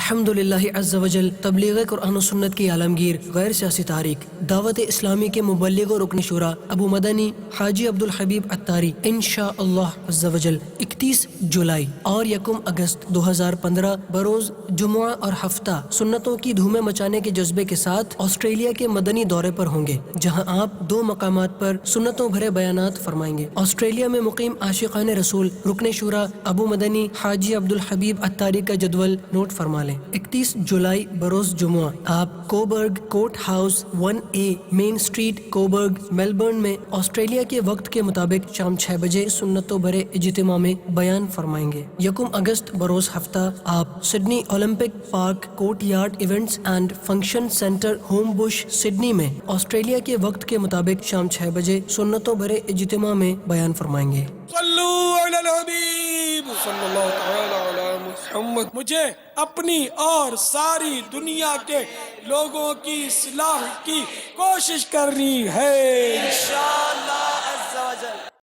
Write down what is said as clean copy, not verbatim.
الحمدللہ عز وجل تبلیغ قرآن و سنت کی عالمگیر غیر سیاسی تحریک دعوت اسلامی کے مبلغ و رکن شورا ابو مدنی حاجی عبدالحبیب عطاری انشاءاللہ عز وجل 31 جولائی اور 1 اگست 2015 بروز جمعہ اور ہفتہ سنتوں کی دھومیں مچانے کے جذبے کے ساتھ آسٹریلیا کے مدنی دورے پر ہوں گے، جہاں آپ 2 مقامات پر سنتوں بھرے بیانات فرمائیں گے۔ آسٹریلیا میں مقیم عاشقان رسول رکن شورا ابو مدنی حاجی عبدالحبیب عطاری کا جدول نوٹ فرما لیں۔ 31 جولائی بروز جمعہ آپ Coburg court house 1A main street Coburg Melbourne میں آسٹریلیا کے وقت کے مطابق شام 6 بجے سنتوں بھرے اجتماع میں بیان فرمائیں گے۔ 1 اگست بروز ہفتہ آپ Sydney Olympic park court yard events and function centre home Bush Sydney میں آسٹریلیا کے وقت کے مطابق شام 6 بجے سنتوں بھرے اجتماع میں بیان فرمائیں گے۔ صلو علی الحبیب صلی اللہ تعالی علی محمد۔ مجھے اپنی اور ساری دنیا کے لوگوں کی اصلاح کی کوشش کرنی ہے۔